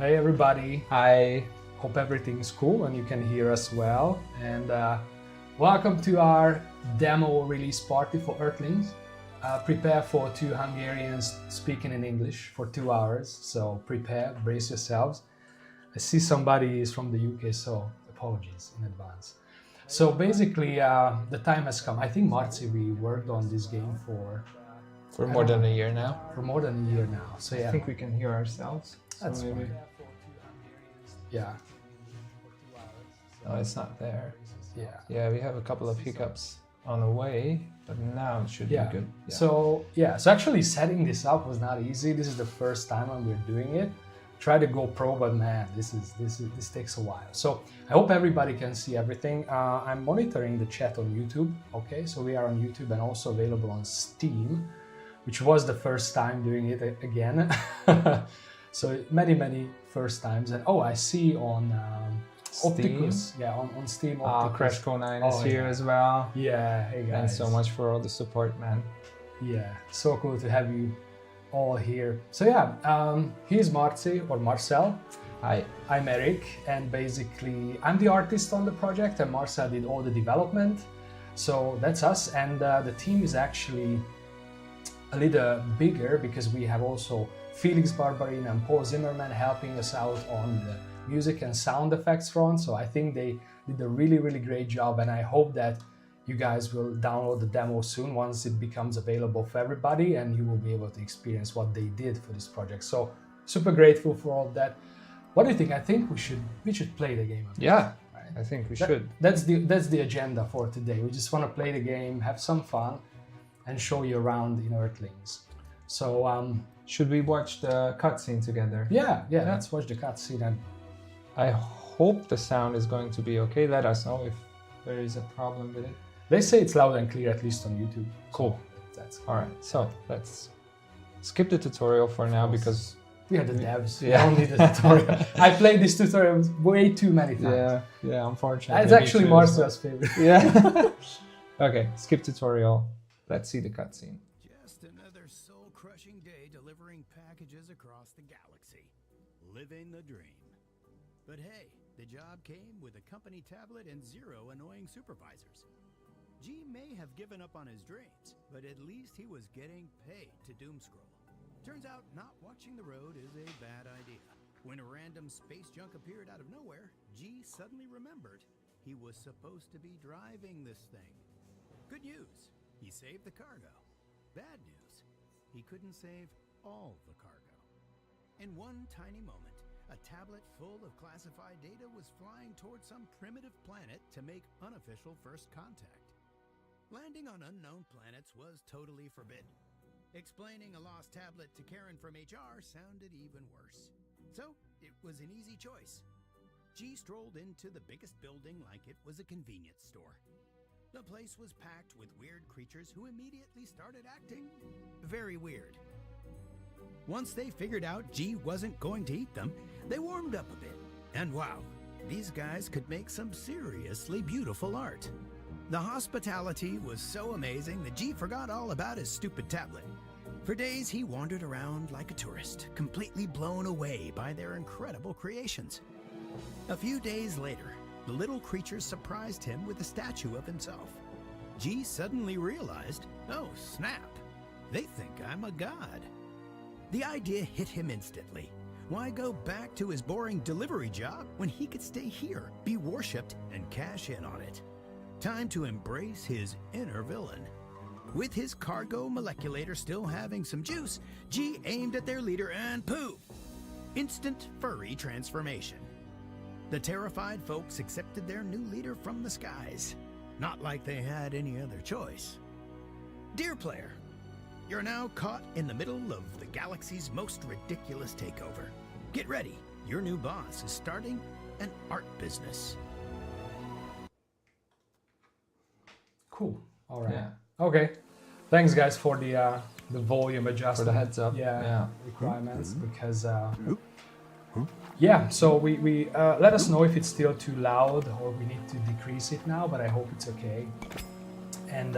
Hey everybody, Hi. hope everything's cool and you can hear us well. And welcome to our demo release party for Earthlings. Prepare for two Hungarians speaking in English for 2 hours, so prepare, brace yourselves. I see somebody is from the UK, so apologies in advance. So basically, the time has come. I think, Marci, we worked on this game for More than a year now. For more than a year now. So yeah, I think we can hear ourselves. that's maybe. fine. Yeah, No, it's not there. yeah. Yeah, we have a couple of hiccups on the way, but now it should be good. Yeah. So actually setting this up was not easy. This is the first time when we're doing it. Try to go pro, but man, this takes a while. So I hope everybody can see everything. I'm monitoring the chat on YouTube. Okay, so we are on YouTube and also available on Steam, which was the first time doing it again. So many first times. And I see on Opticus, on Steam. Crash Co 9 is here as well. Yeah, hey guys. And so much for all the support, man. Yeah, so cool to have you all here. So here's Marci or Marcel. Hi. I'm Eric, and basically I'm the artist on the project, and Marcel did all the development. So that's us, and the team is actually a little bigger because we have also Felix Barbarin and Paul Zimmerman helping us out on the music and sound effects front. So I think they did a really great job, and I hope that you guys will download the demo soon once it becomes available for everybody, and you will be able to experience what they did for this project. So super grateful for all that. What do you think? I think we should play the game. Yeah, right? I think we should. That's the agenda for today. We just want to play the game, have some fun, and show you around in Earthlings. So should we watch the cutscene together? Yeah. Let's watch the cutscene. And I hope the sound is going to be okay. Let us know if there is a problem with it. They say it's loud and clear, at least on YouTube. Cool. That's all right. So let's skip the tutorial for now because we are the devs. Yeah. We don't need the tutorial. I played this tutorial way too many times. Yeah. Unfortunately, it's actually Marcel's favorite. Yeah. Okay. Skip tutorial. Let's see the cutscene. Just another soul-crushing day delivering packages across the galaxy. Living the dream. But hey, the job came with a company tablet and 0 annoying supervisors. G may have given up on his dreams, but at least he was getting paid to doomscroll. Turns out not watching the road is a bad idea. When a random space junk appeared out of nowhere, G suddenly remembered he was supposed to be driving this thing. Good news, he saved the cargo. Bad news, he couldn't save all the cargo. In one tiny moment, a tablet full of classified data was flying towards some primitive planet to make unofficial first contact. Landing on unknown planets was totally forbidden. Explaining a lost tablet to Karen from HR sounded even worse. So, it was an easy choice. G strolled into the biggest building like it was a convenience store. The place was packed with weird creatures who immediately started acting very weird. Once they figured out G wasn't going to eat them, they warmed up a bit. And wow, these guys could make some seriously beautiful art. The hospitality was so amazing that G forgot all about his stupid tablet. For days he wandered around like a tourist, completely blown away by their incredible creations. A few days later, the little creatures surprised him with a statue of himself. G suddenly realized, oh snap, they think I'm a god. The idea hit him instantly. Why go back to his boring delivery job when he could stay here, be worshipped, and cash in on it? Time to embrace his inner villain. With his cargo moleculator still having some juice, G aimed at their leader and poof! Instant furry transformation. The terrified folks accepted their new leader from the skies. Not like they had any other choice. Dear player, you're now caught in the middle of the galaxy's most ridiculous takeover. Get ready, your new boss is starting an art business. Cool. All right. Yeah. Okay. Thanks, guys, for the volume adjustment. For the heads up. Requirements because. So we let us know if it's still too loud or we need to decrease it now, but I hope it's okay. And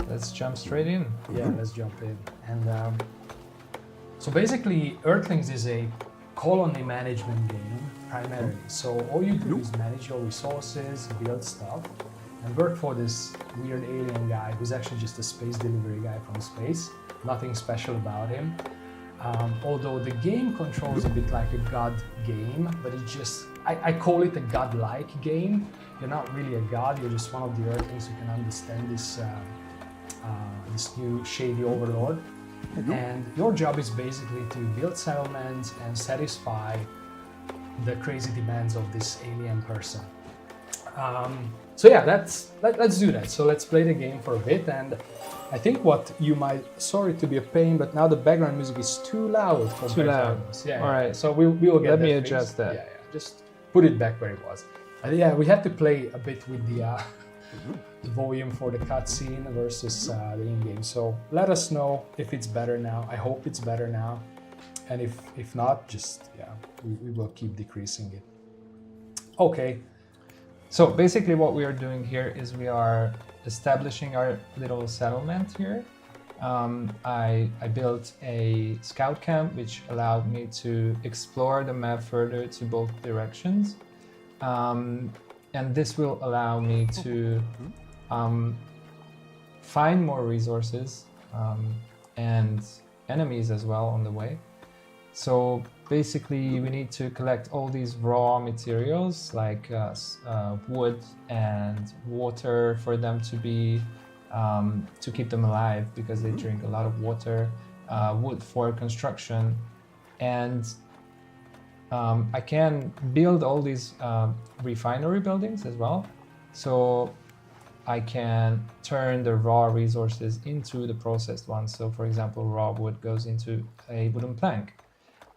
let's jump straight in. Yeah, let's jump in. And so basically, Earthlings is a colony management game primarily. So all you do is manage your resources, build stuff, and work for this weird alien guy who's actually just a space delivery guy from space. Nothing special about him. Although the game controls a bit like a god game, but it just, I call it a godlike game. You're not really a god, you're just one of the Earthlings who can understand this new shady overlord. And your job is basically to build settlements and satisfy the crazy demands of this alien person. So yeah, let's do that. So let's play the game for a bit, and I think what you might, sorry to be a pain, but now the background music is too loud. Too loud. Yeah. All right. So we will get. Let me fixed. adjust that. Yeah. Just put it back where it was. Yeah, we had to play a bit with the volume for the cutscene versus the in-game. So let us know if it's better now. I hope it's better now, and if not, just we will keep decreasing it. Okay. So basically what we are doing here is we are establishing our little settlement here. I built a scout camp which allowed me to explore the map further to both directions. And this will allow me to find more resources and enemies as well on the way. So basically we need to collect all these raw materials like wood and water for them to be to keep them alive because they drink a lot of water, wood for construction, and I can build all these refinery buildings as well. So I can turn the raw resources into the processed ones. So for example, raw wood goes into a wooden plank.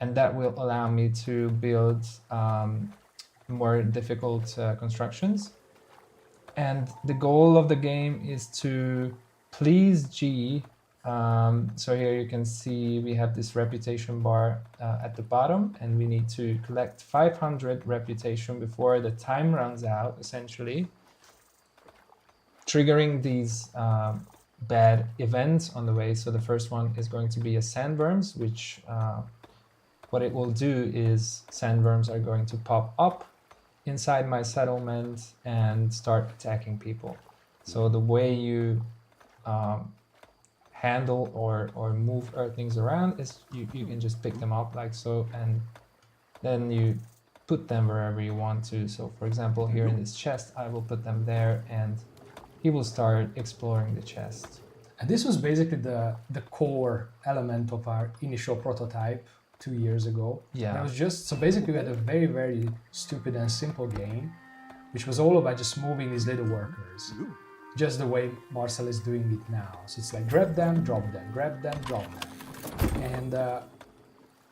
And that will allow me to build more difficult constructions. And the goal of the game is to please G. So here you can see we have this reputation bar at the bottom, and we need to collect 500 reputation before the time runs out, essentially, triggering these bad events on the way. So the first one is going to be a sandworms, which what it will do is sandworms are going to pop up inside my settlement and start attacking people. So the way you handle or move Earthlings around is you can just pick them up like so, and then you put them wherever you want to. So for example, here in this chest, I will put them there, and he will start exploring the chest. And this was basically the core element of our initial prototype 2 years ago. Yeah. And it was just, so basically we had a very, very stupid and simple game, which was all about just moving these little workers, just the way Marcel is doing it now. So it's like grab them, drop them, grab them, drop them. And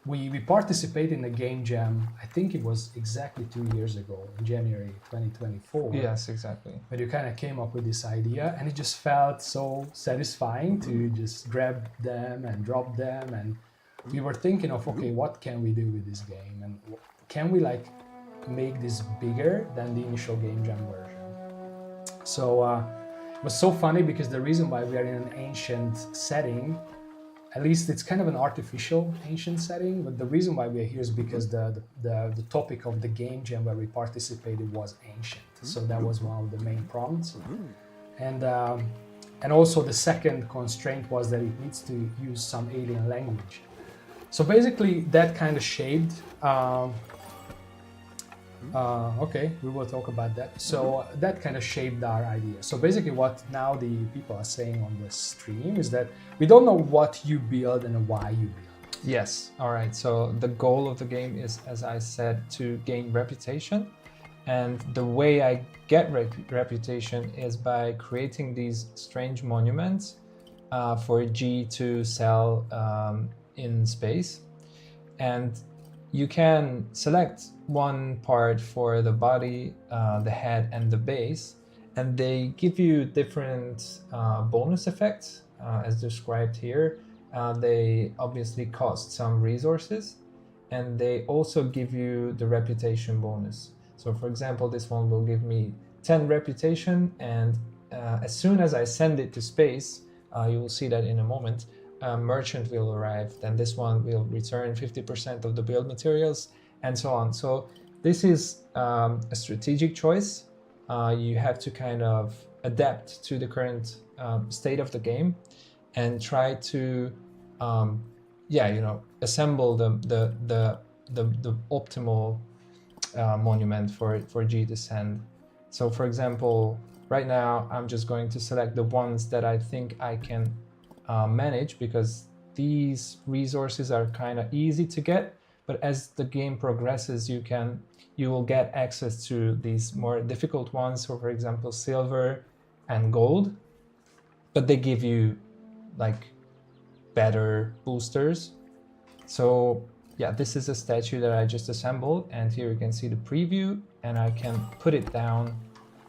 we participated in the game jam, I think it was exactly 2 years ago, in January 2024. Yes, exactly. But you kind of came up with this idea, and it just felt so satisfying to just grab them and drop them. And we were thinking of, okay, what can we do with this game? And can we like make this bigger than the initial game jam version? So it was so funny because the reason why we are in an ancient setting, at least it's kind of an artificial ancient setting, but the reason why we are here is because the topic of the game jam where we participated was ancient. So that was one of the main prompts. And also the second constraint was that it needs to use some alien language. So basically that kind of shaped, okay, we will talk about that. So that kind of shaped our idea. So basically what now the people are saying on the stream is that we don't know what you build and why you build. Yes, all right. So the goal of the game is, as I said, to gain reputation. And the way I get reputation is by creating these strange monuments for G to sell in space. And you can select one part for the body, the head, and the base, and they give you different bonus effects as described here. They obviously cost some resources, and they also give you the reputation bonus. So for example, this one will give me 10 reputation, and as soon as I send it to space, you will see that in a moment, a merchant will arrive, then this one will return 50% of the build materials, and so on. So this is a strategic choice. You have to kind of adapt to the current state of the game and try to assemble the optimal monument for G to send. So for example, right now I'm just going to select the ones that I think I can manage, because these resources are kind of easy to get, but as the game progresses you will get access to these more difficult ones. So for example, silver and gold, but they give you like better boosters. So yeah, this is a statue that I just assembled, and here you can see the preview, and I can put it down.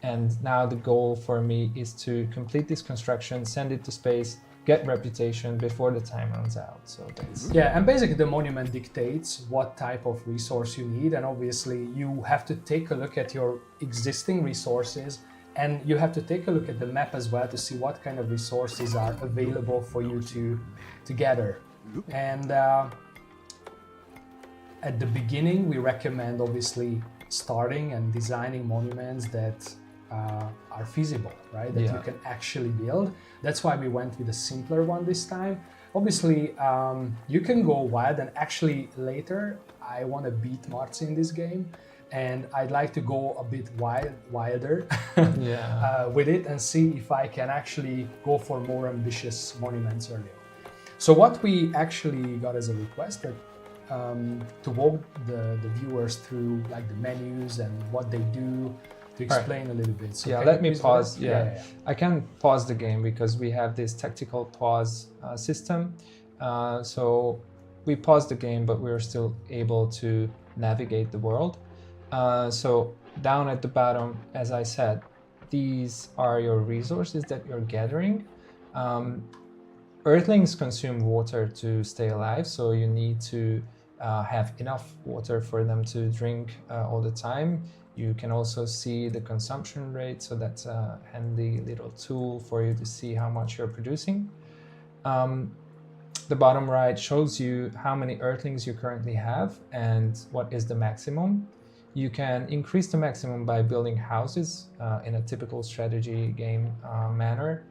And now the goal for me is to complete this construction, send it to space, get reputation before the time runs out. So that's... Yeah, and basically the monument dictates what type of resource you need, and obviously you have to take a look at your existing resources, and you have to take a look at the map as well to see what kind of resources are available for you to gather. And at the beginning we recommend obviously starting and designing monuments that are feasible, right? That you can actually build. That's why we went with a simpler one this time. Obviously, you can go wild, and actually later I want to beat Marzi in this game, and I'd like to go a bit wilder with it and see if I can actually go for more ambitious monuments earlier. So what we actually got as a request that to walk the viewers through like the menus and what they do, to explain a little bit. So let me pause. I can pause the game because we have this tactical pause system. So we paused the game, but we're still able to navigate the world. So down at the bottom, as I said, these are your resources that you're gathering. Earthlings consume water to stay alive, so you need to have enough water for them to drink all the time. You can also see the consumption rate, so that's a handy little tool for you to see how much you're producing. The bottom right shows you how many Earthlings you currently have and what is the maximum. You can increase the maximum by building houses in a typical strategy game manner.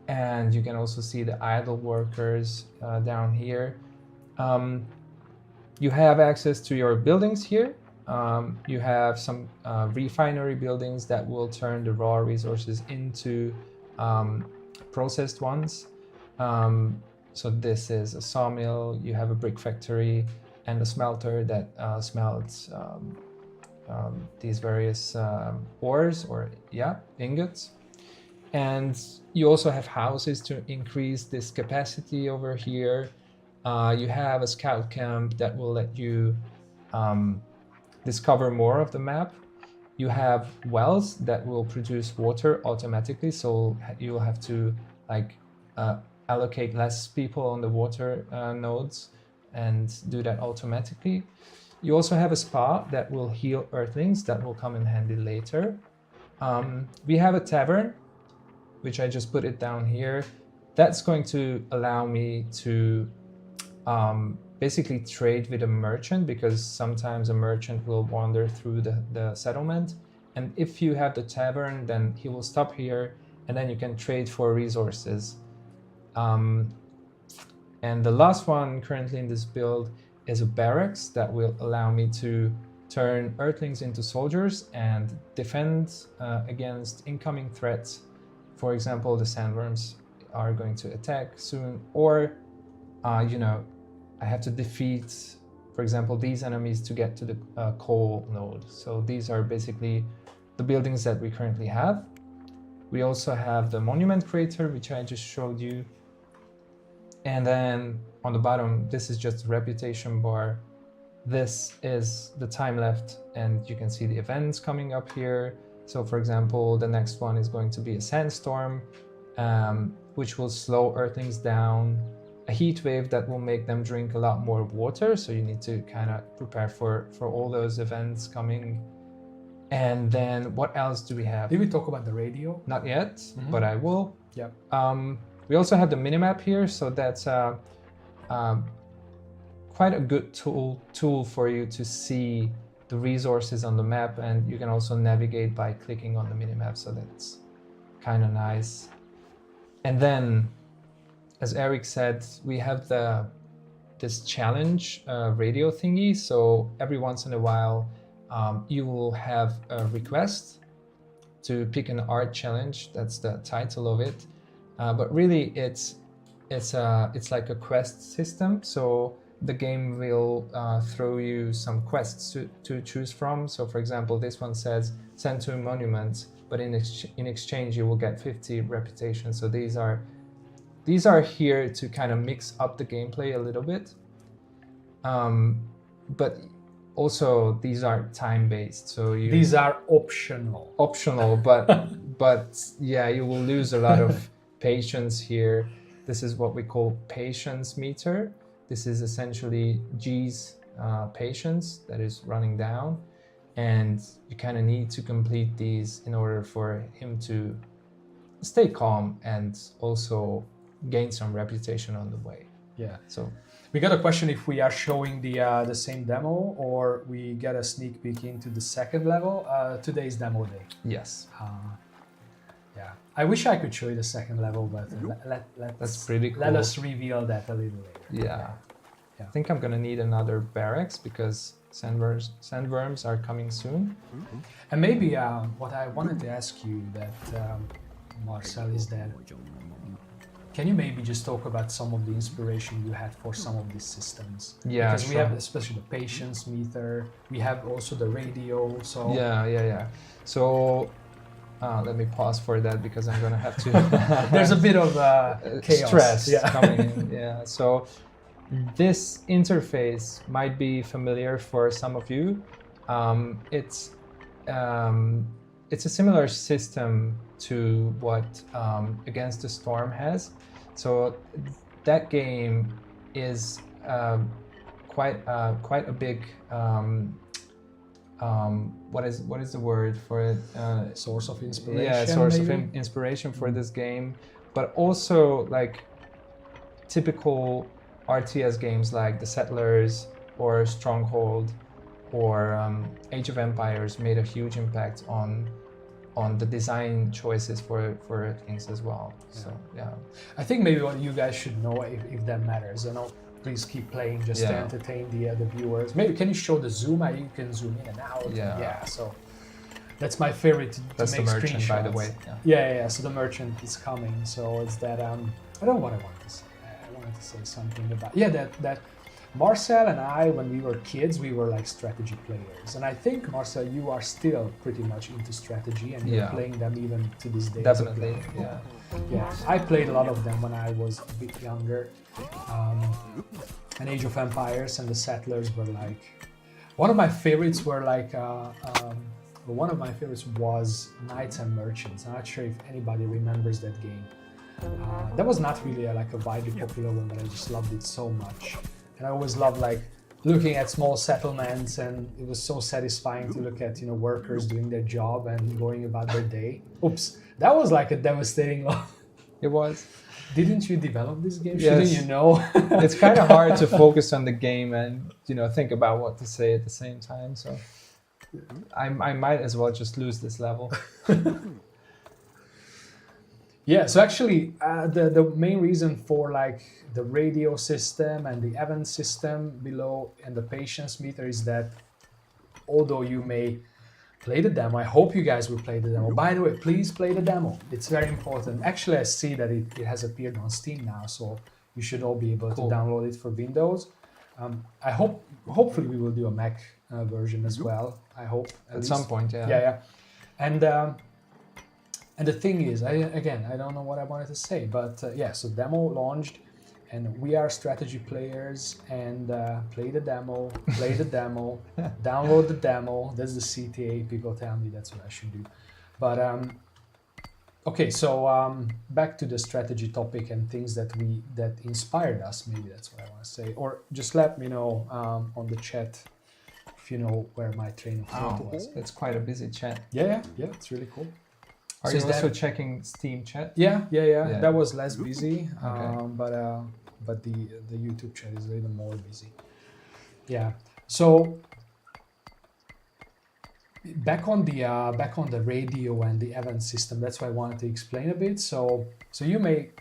And you can also see the idle workers down here. You have access to your buildings here. You have some refinery buildings that will turn the raw resources into processed ones. So this is a sawmill, you have a brick factory, and a smelter that smelts these various ores or ingots. And you also have houses to increase this capacity over here. You have a scout camp that will let you discover more of the map. You have wells that will produce water automatically, so you'll have to allocate less people on the water nodes and do that automatically. You also have a spa that will heal Earthlings, that will come in handy later. We have a tavern, which I just put it down here. That's going to allow me to basically trade with a merchant, because sometimes a merchant will wander through the settlement. And if you have the tavern, then he will stop here, and then you can trade for resources. And the last one currently in this build is a barracks that will allow me to turn Earthlings into soldiers and defend against incoming threats. For example, the sandworms are going to attack soon, or I have to defeat, for example, these enemies to get to the coal node. So these are basically the buildings that we currently have. We also have the monument creator, which I just showed you. And then on the bottom, this is just the reputation bar. This is the time left, and you can see the events coming up here. So for example, the next one is going to be a sandstorm, which will slow Earthlings down. A heat wave that will make them drink a lot more water, so you need to kind of prepare for all those events coming. And then what else do we have? Did we talk about the radio? Not yet, but I will. Yeah. We also have the minimap here, so that's quite a good tool for you to see the resources on the map, and you can also navigate by clicking on the minimap, so that's kind of nice. And then, as Eric said, we have this challenge radio thingy, so every once in a while you will have a request to pick an art challenge. That's the title of it, but really it's like a quest system. So the game will throw you some quests to choose from. So for example, this one says send to a monument, but in exchange you will get 50 reputation. So these are here to kind of mix up the gameplay a little bit, but also these are time-based, so these are optional, but yeah, you will lose a lot of patience here. This is what we call patience meter. This is essentially G's patience that is running down, and you kind of need to complete these in order for him to stay calm and also gain some reputation on the way. Yeah. So we got a question if we are showing the same demo or we get a sneak peek into the second level. Today's demo day. yes, Yeah. I wish I could show you the second level, but that's pretty cool. let us reveal that a little later. Yeah. Yeah. I think I'm gonna need another barracks because sandworms are coming soon. And maybe what I wanted to ask you that Marcel is that can you maybe just talk about some of the inspiration you had for some of these systems? Yeah, because we sure. have especially the patience meter, we have also the radio. So Yeah. So let me pause for that because I'm gonna have to. there's a bit of chaos. Stress Yeah. coming in. Yeah. So this interface might be familiar for some of you. It's a similar system to what Against the Storm has. So that game is quite a big what is the word for it? Source of inspiration. Yeah, source maybe? of inspiration for this game, but also like typical RTS games like The Settlers or Stronghold or Age of Empires made a huge impact on the design choices for Earthlings as well. So yeah, I think maybe what you guys should know, if that matters, please keep playing just to entertain the viewers. Maybe can you show the zoom? You can zoom in and out. Yeah. So that's my favorite. That's to make the merchant, by the screenshots. way. Yeah. So the merchant is coming. So it's that I don't know what I wanted to say. I wanted to say something about that Marcel and I, when we were kids, we were like strategy players. And I think, Marcel, you are still pretty much into strategy and you're playing them even to this day. Definitely, yeah. Yeah, I played a lot of them when I was a bit younger. And Age of Empires and The Settlers were like... One of my favorites were like... one of my favorites was Knights and Merchants. I'm not sure if anybody remembers that game. That was not really a widely popular one, but I just loved it so much. And I always loved like looking at small settlements, and it was so satisfying to look at workers doing their job and going about their day. Oops, that was like a devastating loss. It was. Didn't you develop this game? Yes. Shouldn't you know? It's kind of hard to focus on the game and think about what to say at the same time. So I might as well just lose this level. Yeah, so actually the main reason for like the radio system and the event system below and the patience meter is that although you may play the demo, I hope you guys will play the demo. By the way, please play the demo. It's very important. Actually, I see that it has appeared on Steam now, so you should all be able to download it for Windows. Hopefully we will do a Mac version as well. I hope at some point, yeah. Yeah. And the thing is, I don't know what I wanted to say, but so demo launched, and we are strategy players, and play the demo, download the demo. That's the CTA. People tell me that's what I should do. But okay, so back to the strategy topic and things that inspired us. Maybe that's what I want to say, or just let me know on the chat if you know where my train of thought was. It's quite a busy chat. Yeah, it's really cool. Are So you is also that- checking Steam chat? Yeah. Yeah. That was less busy, Okay. but the YouTube chat is even more busy. Yeah. So back on the radio and the event system. That's why I wanted to explain a bit. So you may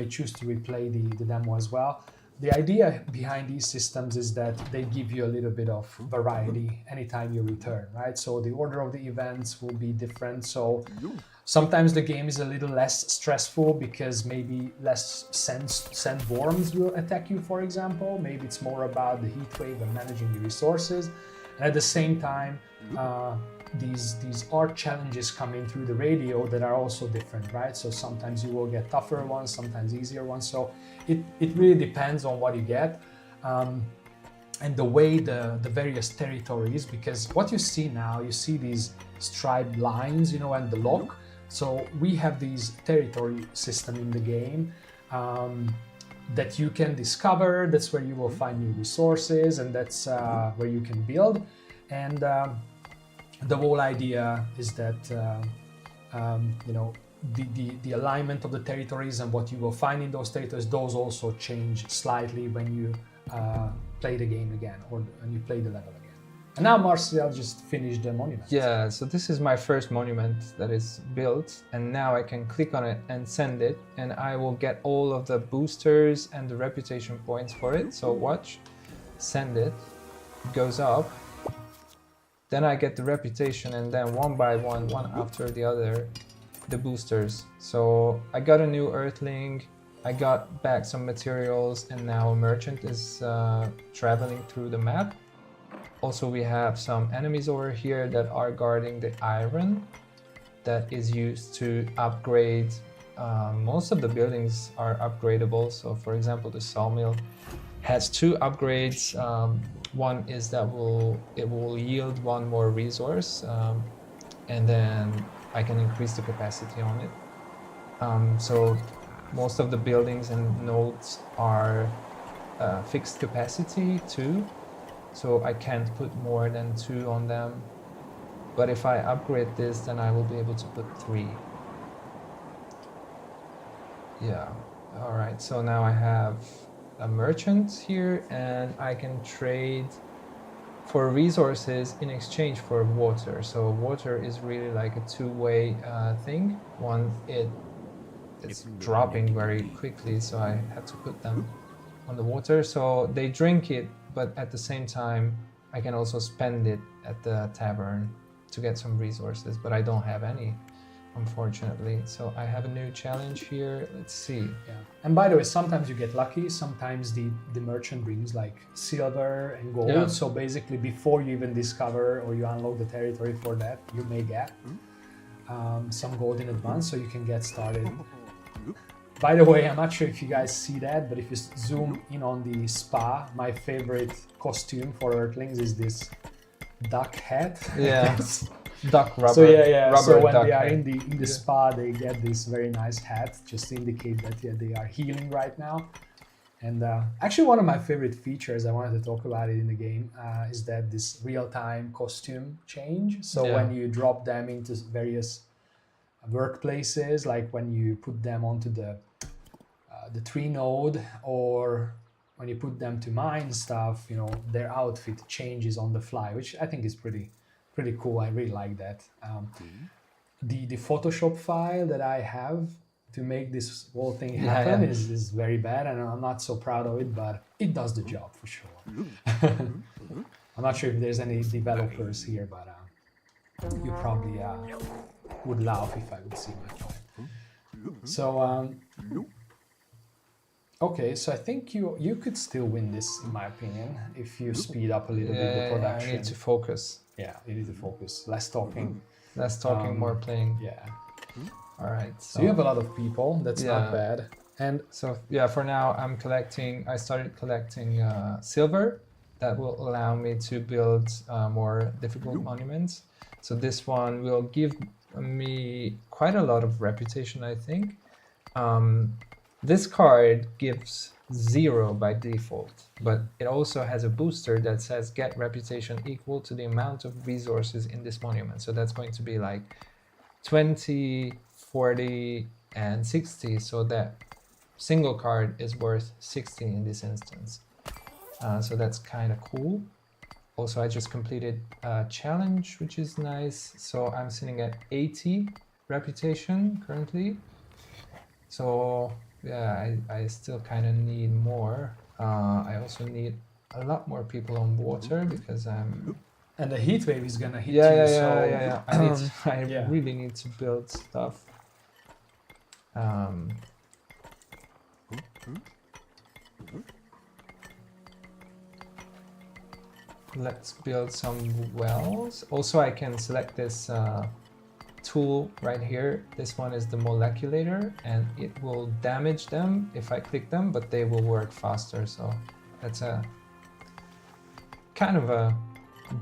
choose to replay the demo as well. The idea behind these systems is that they give you a little bit of variety anytime you return, right? So the order of the events will be different. So sometimes the game is a little less stressful because maybe less sandworms will attack you, for example. Maybe it's more about the heat wave and managing the resources. And at the same time, these are challenges coming through the radio that are also different, right? So sometimes you will get tougher ones, sometimes easier ones. So it really depends on what you get. And the way the various territories, because what you see now, you see these striped lines, and the lock. So we have these territory system in the game that you can discover. That's where you will find new resources, and that's where you can build. And the whole idea is that the alignment of the territories and what you will find in those territories, those also change slightly when you play the game again or when you play the level again. And now Marcel just finished the monument. Yeah, so this is my first monument that is built, and now I can click on it and send it, and I will get all of the boosters and the reputation points for it. So watch, send it, goes up, then I get the reputation, and then one by one after the other, the boosters. So I got a new Earthling, I got back some materials, and now a merchant is traveling through the map. Also, we have some enemies over here that are guarding the iron that is used to upgrade. Most of the buildings are upgradable. So for example, the sawmill has 2 upgrades. One is that it will yield 1 more resource, and then I can increase the capacity on it. So most of the buildings and nodes are fixed capacity 2. So I can't put more than 2 on them. But if I upgrade this, then I will be able to put 3. Yeah, all right. So now I have a merchant here, and I can trade for resources in exchange for water. So water is really like a 2-way thing. One, it's dropping very quickly, so I had to put them on the water. So they drink it, but at the same time, I can also spend it at the tavern to get some resources, but I don't have any, unfortunately. So I have a new challenge here. Let's see. Yeah. And by the way, sometimes you get lucky. Sometimes the merchant brings like silver and gold. Yeah. So basically, before you even discover or you unlock the territory for that, you may get some gold in advance, so you can get started. By the way, I'm not sure if you guys see that, but if you zoom in on the spa, my favorite costume for Earthlings is this duck hat. Yeah. Duck rubber. So rubber so when duck they are hat. in the spa, they get this very nice hat, just to indicate that they are healing right now. And actually, one of my favorite features, I wanted to talk about it in the game, is that this real-time costume change. So when you drop them into various workplaces, like when you put them onto the tree node, or when you put them to mine stuff, their outfit changes on the fly, which I think is pretty cool. I really like that. The Photoshop file that I have to make this whole thing happen is very bad, and I'm not so proud of it, but it does the job for sure. I'm not sure if there's any developers here, but you probably would laugh if I would see my file. So okay, so I think you could still win this, in my opinion, if you speed up a little bit the production. I need to focus. Yeah, you need to focus. Less talking. Less talking, more playing. Yeah. All right. So you have a lot of people. That's not bad. And so yeah, for now I started collecting silver that will allow me to build more difficult monuments. So this one will give me quite a lot of reputation, I think. This card gives 0 by default, but it also has a booster that says get reputation equal to the amount of resources in this monument. So that's going to be like 20, 40, and 60, so that single card is worth 60 in this instance. So that's kind of cool. Also, I just completed a challenge, which is nice. So I'm sitting at 80 reputation currently. So yeah, I still kind of need more. I also need a lot more people on water because I'm... And the heat wave is gonna hit Yeah, you, yeah, so... yeah. I Yeah. really need to build stuff. Let's build some wells. Also, I can select this tool right here. This one is the moleculator, and it will damage them if I click them, but they will work faster. So that's a kind of a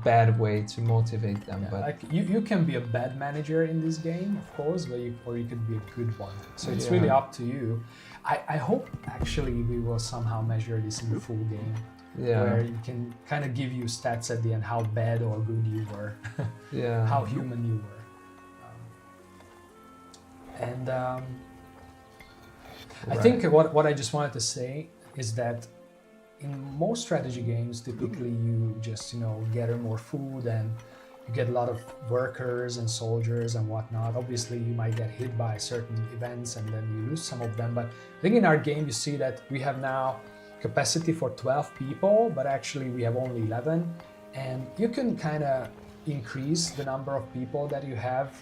bad way to motivate them. Yeah, But like you can be a bad manager in this game, of course, or you could be a good one. So it's Yeah. really up to you. I hope actually we will somehow measure this in the full game, where you can kind of give you stats at the end how bad or good you were, Yeah. how human you were. I think what I just wanted to say is that in most strategy games, typically you just gather more food and you get a lot of workers and soldiers and whatnot. Obviously, you might get hit by certain events and then you lose some of them. But I think in our game, you see that we have now capacity for 12 people, but actually we have only 11. And you can kind of increase the number of people that you have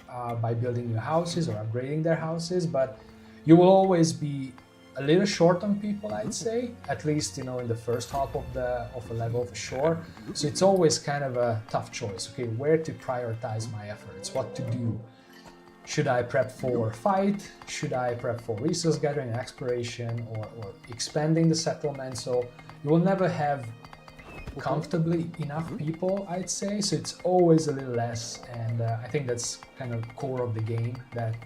by building new houses or upgrading their houses, but you will always be a little short on people, I'd say, at least in the first half of a level for sure. So it's always kind of a tough choice. Okay, where to prioritize my efforts, what to do. Should I prep for fight? Should I prep for resource gathering and exploration, or expanding the settlement? So you will never have comfortably enough people, I'd say. So it's always a little less, and I think that's kind of core of the game, that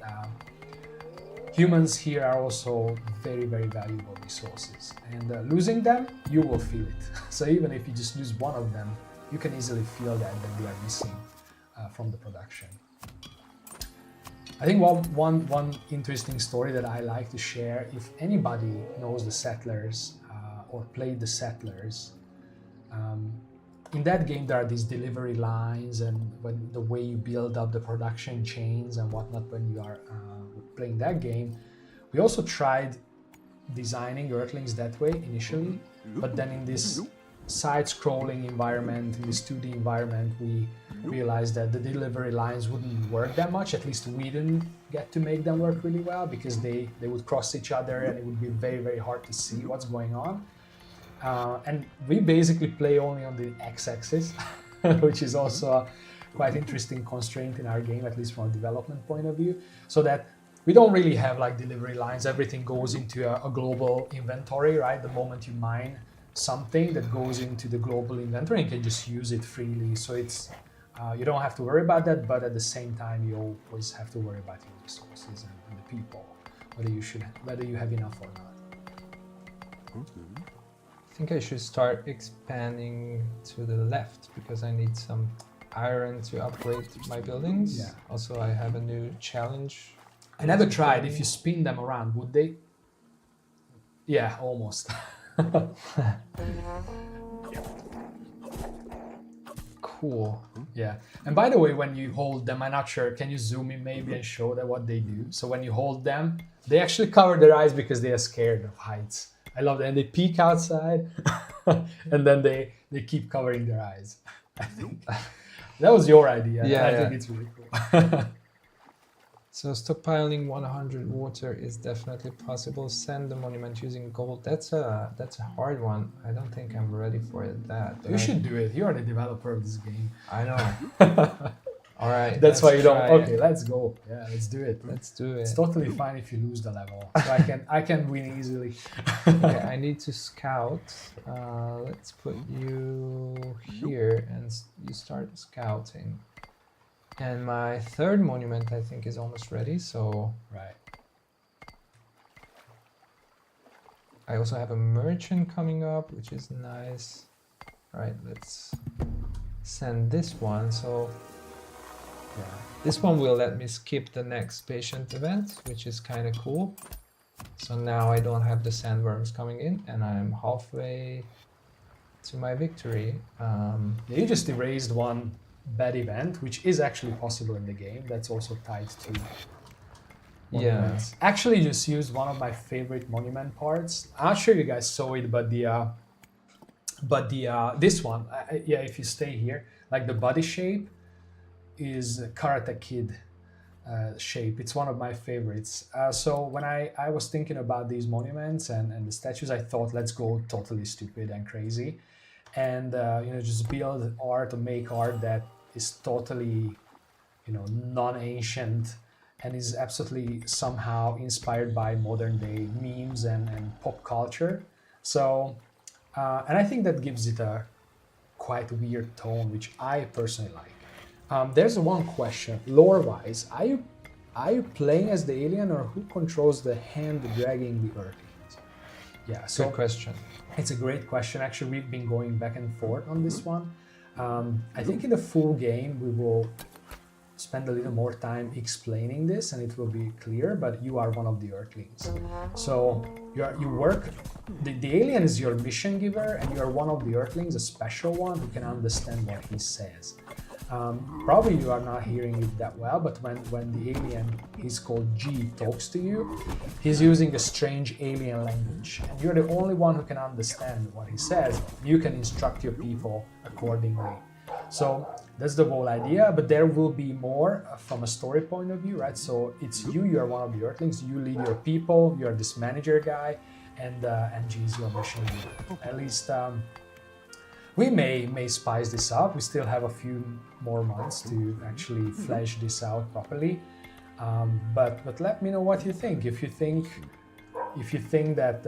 humans here are also very, very valuable resources, and losing them, you will feel it. So even if you just lose one of them, you can easily feel that they are missing from the production. I think one interesting story that I like to share, if anybody knows the Settlers or played the Settlers, in that game there are these delivery lines, and when the way you build up the production chains and whatnot when you are playing that game. We also tried designing Earthlings that way initially, but then in this side-scrolling environment, in this 2D environment, we realized that the delivery lines wouldn't work that much. At least we didn't get to make them work really well, because they would cross each other and it would be very, very hard to see what's going on. And we basically play only on the x-axis, which is also a quite interesting constraint in our game, at least from a development point of view, so that we don't really have like delivery lines. Everything goes into a global inventory, right? The moment you mine something, that goes into the global inventory, and you can just use it freely. So it's you don't have to worry about that, but at the same time, you always have to worry about your resources and the people, whether you have enough or not. I think I should start expanding to the left because I need some iron to upgrade my buildings. Yeah. Also, I have a new challenge. I never tried. If you spin them around, would they? Yeah, almost. Cool. Yeah. And by the way, when you hold them, I'm not sure, can you zoom in maybe and show them what they do? So when you hold them, they actually cover their eyes because they are scared of heights. I love that. And they peek outside and then they keep covering their eyes. I think that was your idea. Yeah, I think it's really cool. So stockpiling 100 water is definitely possible. Send the monument using gold. That's a hard one. I don't think I'm ready for that. You should do it. You are the developer of this game. I know. All right. That's why you don't. try Okay, it. let's go. Yeah, let's do it. Let's do it. It's totally fine if you lose the level. So I can win easily. Okay, I need to scout. Let's put you here and you start scouting. And my third monument, I think, is almost ready. So Right. I also have a merchant coming up, which is nice. All right, let's send this one. So Yeah. This one will let me skip the next patient event, which is kind of cool. So now I don't have the sandworms coming in, and I'm halfway to my victory. Yeah, you just erased one bad event, which is actually possible in the game. That's also tied to monuments. Actually, just used one of my favorite monument parts. I'm not sure you guys saw it, but this one, yeah, if you stay here, like the body shape is Karate Kid shape. It's one of my favorites. So when I was thinking about these monuments and the statues, I thought, let's go totally stupid and crazy, and just build art or make art that is totally non-ancient and is absolutely somehow inspired by modern day memes and pop culture. So and I think that gives it a quite weird tone, which I personally like. There's one question, lore-wise, are you playing as the alien, or who controls the hand dragging the Earthlings? Yeah, so Good question. it's a great question. Actually, we've been going back and forth on this one. I think in the full game we will spend a little more time explaining this, and it will be clear. But you are one of the Earthlings, so you work. The alien is your mission giver, and you are one of the Earthlings, a special one who can understand what he says. Probably you are not hearing it that well, but when the alien, he's called G, talks to you, he's using a strange alien language, and you're the only one who can understand what he says. You can instruct your people accordingly. So that's the whole idea, but there will be more from a story point of view, right? So it's you are one of the Earthlings, you lead your people, you're this manager guy, and G is your mission leader. At least we may spice this up. We still have a few more months to actually flesh this out properly. But let me know what you think. If you think that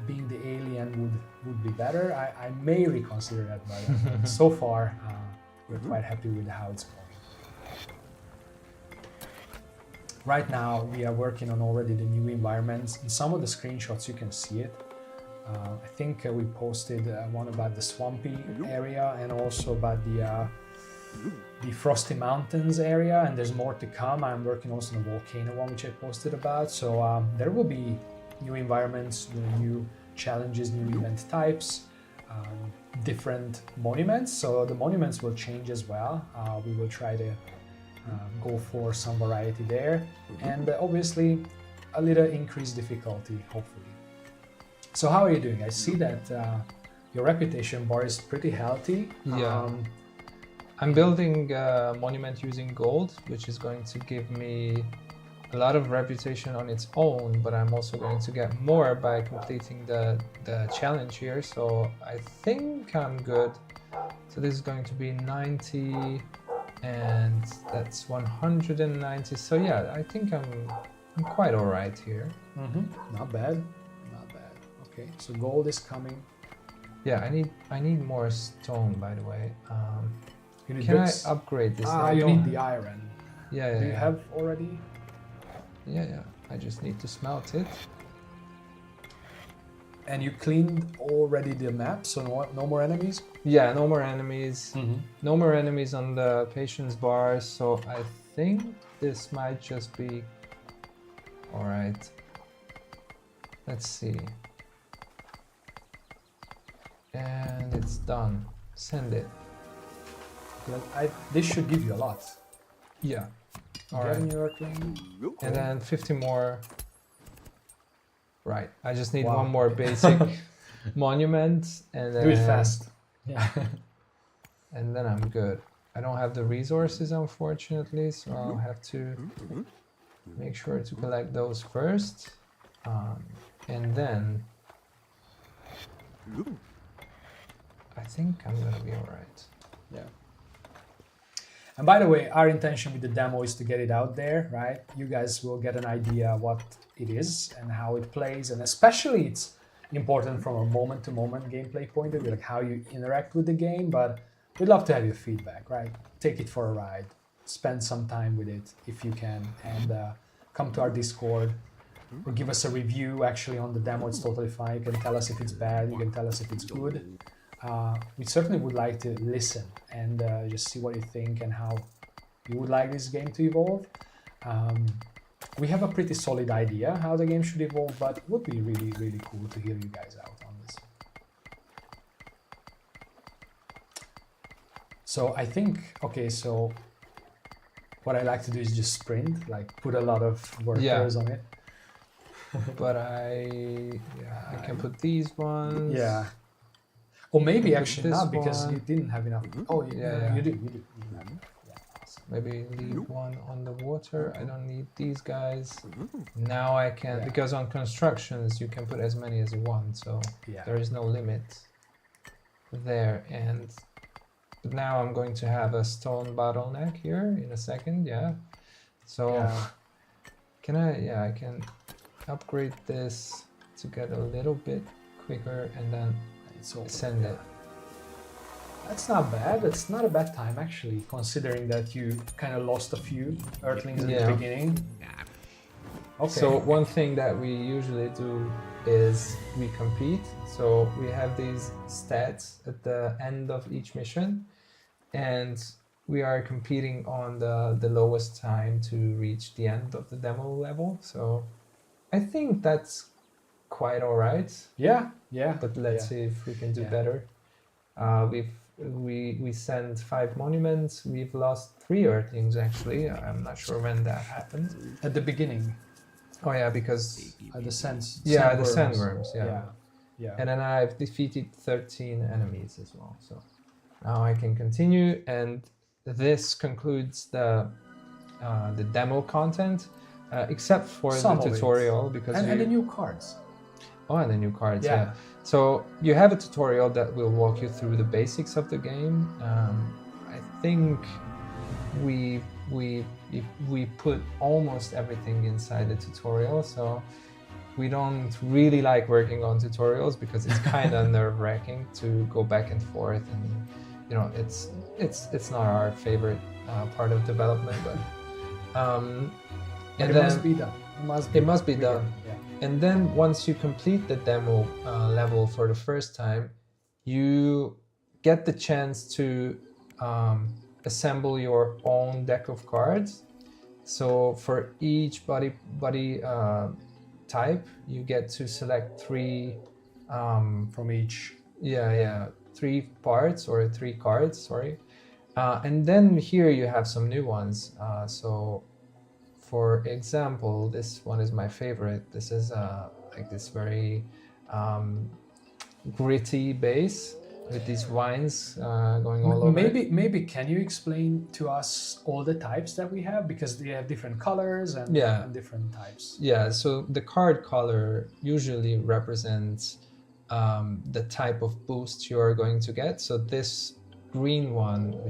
being the alien would be better, I may reconsider that. But so far, we're quite happy with how it's going. Right now, we are working on already the new environments. In some of the screenshots, you can see it. I think we posted one about the swampy area and also about the frosty mountains area, and there's more to come. I'm working also on the volcano one, which I posted about. So there will be new environments, new challenges, new event types, different monuments. So the monuments will change as well. We will try to go for some variety there, and obviously a little increased difficulty, hopefully. So how are you doing? I see that your reputation bar is pretty healthy. Yeah. I'm building a monument using gold, which is going to give me a lot of reputation on its own, but I'm also going to get more by completing the challenge here. So I think I'm good. So this is going to be 90 and that's 190. So yeah, I think I'm quite all right here. Not bad. Okay, so gold is coming. Yeah, I need more stone, by the way. Can bricks? I upgrade this? You need the iron. Yeah. Do you have already? Yeah. I just need to smelt it. And you cleaned already the map, so no more enemies? Yeah, no more enemies. No more enemies on the patience bar. So I think this might just be all right. Let's see. And it's done. Send it. This should give you a lot. Yeah. All Get right. new Earthling. And then 50 more. Right. I just need Wow. one more basic monument, and then Do it fast. Yeah. and then I'm good. I don't have the resources, unfortunately, so I'll have to make sure to collect those first, and then I think I'm gonna be all right. Yeah. And by the way, our intention with the demo is to get it out there, right? You guys will get an idea what it is and how it plays, and especially it's important from a moment-to-moment gameplay point of view, like how you interact with the game. But we'd love to have your feedback, right? Take it for a ride, spend some time with it if you can, and come to our Discord or give us a review. Actually, on the demo, it's totally fine. You can tell us if it's bad, you can tell us if it's good. We certainly would like to listen and just see what you think and how you would like this game to evolve. We have a pretty solid idea how the game should evolve, but it would be really, really cool to hear you guys out on this. So I think, okay, so what I like to do is just sprint, like put a lot of workers on it. But I can put these ones. Yeah. Or maybe put actually this not, because one. you didn't have enough. Oh, Yeah. you do. Maybe leave one on the water. I don't need these guys. Now I can, because on constructions you can put as many as you want, so there is no limit there. And now I'm going to have a stone bottleneck here in a second. So can I can upgrade this to get a little bit quicker, and then send it. That's not bad. It's not a bad time, actually, considering that you kind of lost a few Earthlings at the beginning. Okay. So one thing that we usually do is we compete. So we have these stats at the end of each mission, and we are competing on the lowest time to reach the end of the demo level. So I think that's quite all right. Yeah. But let's see if we can do better. We sent 5 monuments. We've lost 3 Earthlings, actually. I'm not sure when that happened. At the beginning. Oh yeah, because the sandworms. the sandworms. Yeah. And then I've defeated 13 enemies as well. So now I can continue, and this concludes the demo content, except for the tutorial, because and the new cards. Oh, and the new cards. Yeah. So you have a tutorial that will walk you through the basics of the game. I think we put almost everything inside the tutorial. So we don't really like working on tutorials because it's kind of nerve-wracking to go back and forth, and you know it's not our favorite part of development, but it must be done. It must be done. Yeah. And then once you complete the demo level for the first time, you get the chance to assemble your own deck of cards. So for each body type, you get to select 3 from each. 3 parts, or 3 cards. Sorry, and then here you have some new ones. So, for example, this one is my favorite. This is like this very gritty base with these vines going all over. Maybe can you explain to us all the types that we have, because they have different colors and different types. Yeah. So the card color usually represents the type of boost you are going to get. So this green one, which